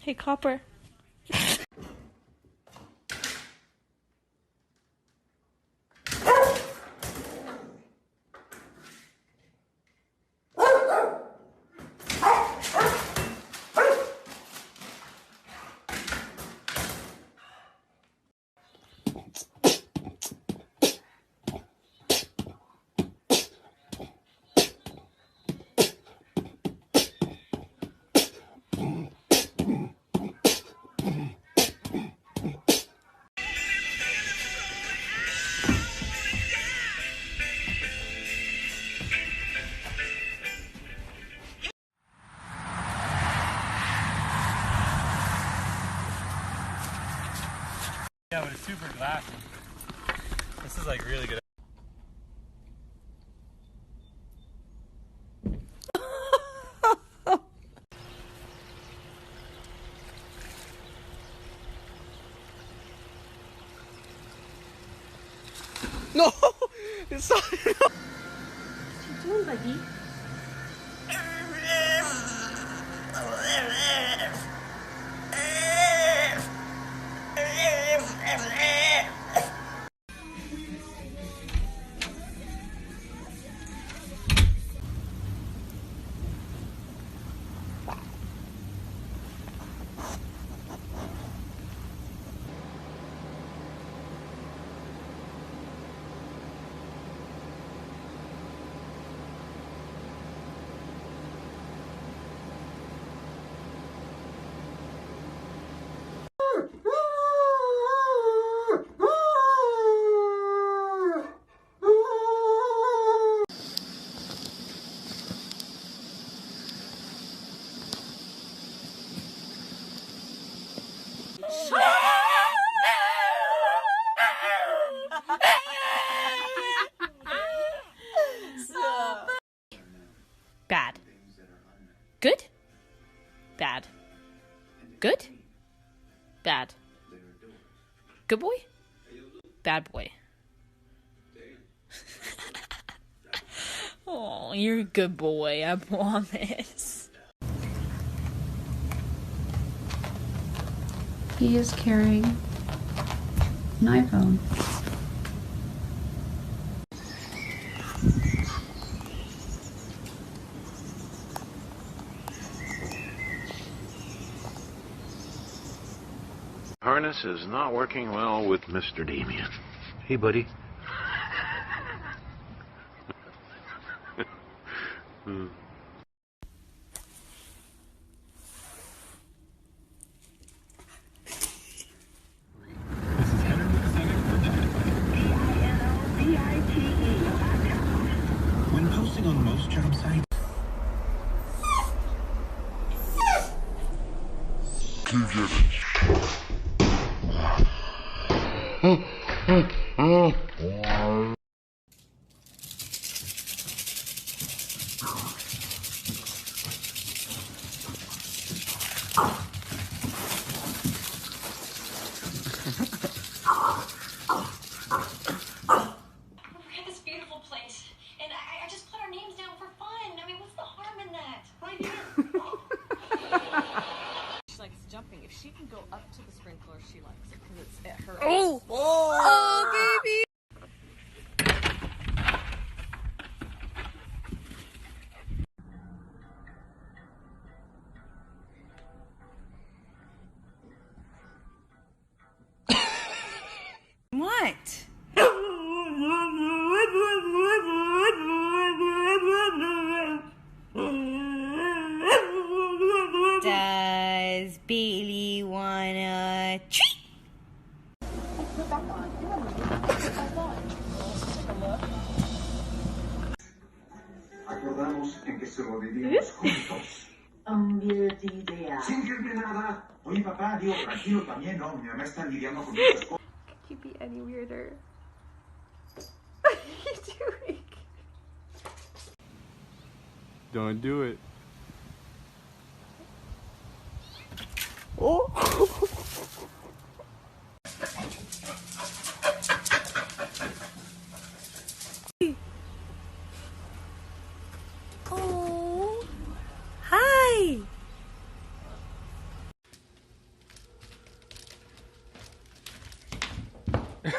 Hey, Copper. Yeah, but it's super glassy. This is like really good. No! It's not. What you doing, buddy? Bad. Good? Bad. Good? Bad. Good boy? Bad boy. Oh, you're a good boy, I promise. He is carrying an iPhone. Harness is not working well with Mr. Damien. Hey, buddy. When posting on most job sites, This beautiful place, and I just put our names down for fun. I mean, what's the harm in that? Right here. She likes jumping. If she can go up to the sprinkler, she likes it because it's at her. Oh! Oh, baby! What? Does Bailey wanna treat? Acordamos en que se moriríamos juntos. Cambié de idea. Sin decirme nada. Oye, papá, digo, tranquilo también, ¿no? Mi mamá está lidiando con muchas cosas. Could you be any weirder? What are you doing? Don't do it. Oh! Oh, hi.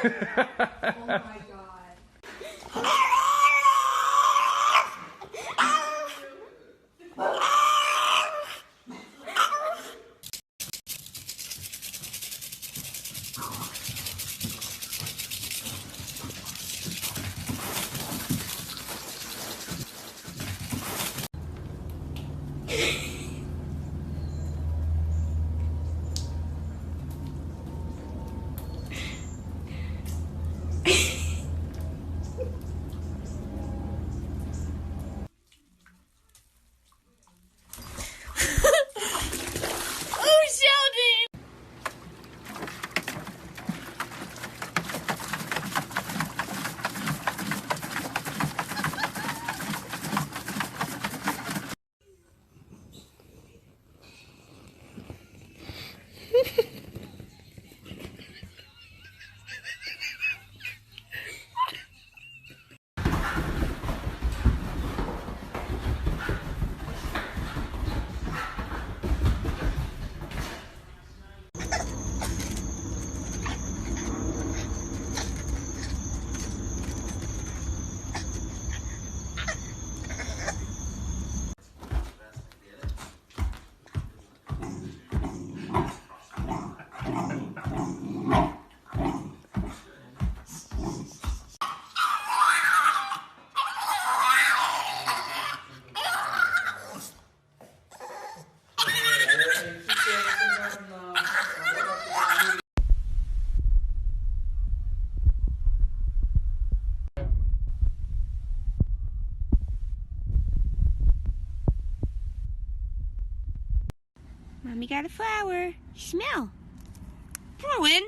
Oh my god. Mommy got a flower. Smell. Bruin.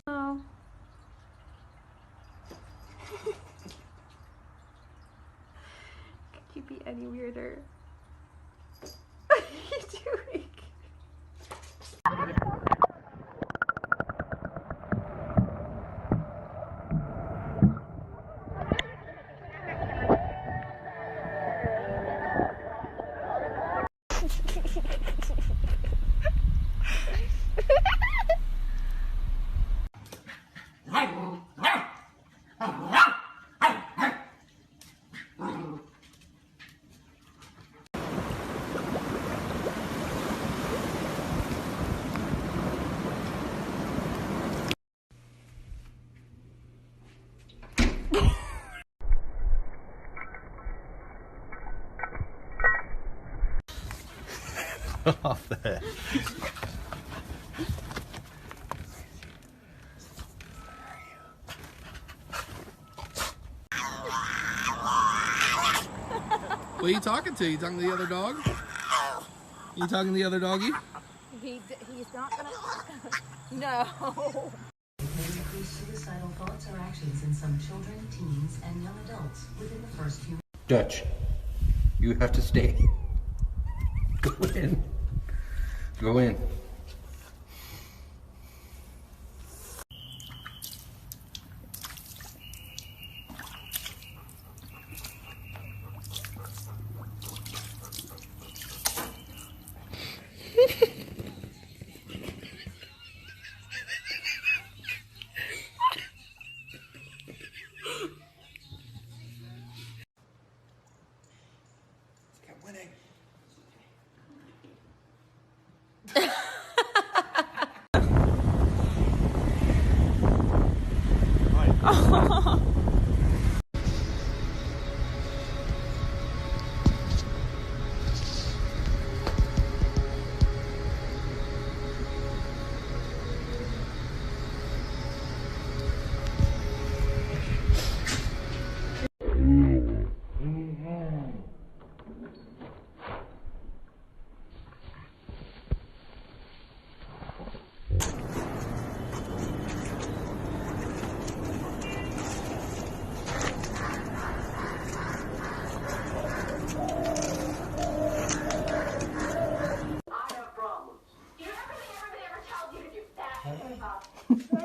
Oh. Could you be any weirder? What are you doing? Off there. What are you talking to? You talking to the other dog? You talking to the other doggy? He's not gonna. No. Increase suicidal thoughts or actions in some children, teens, and young adults within the first few. Dutch, you have to stay. Go in. Go in.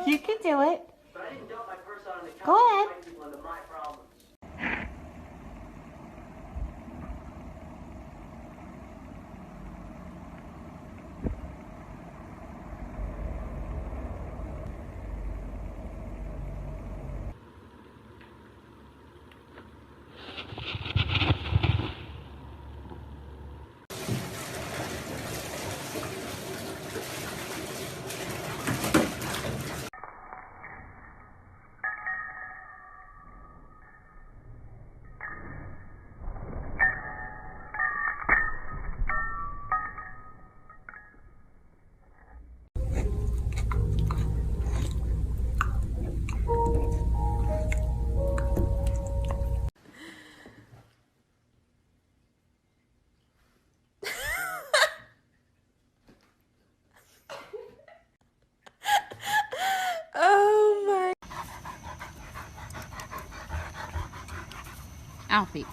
You can do it. Go ahead. Alfie.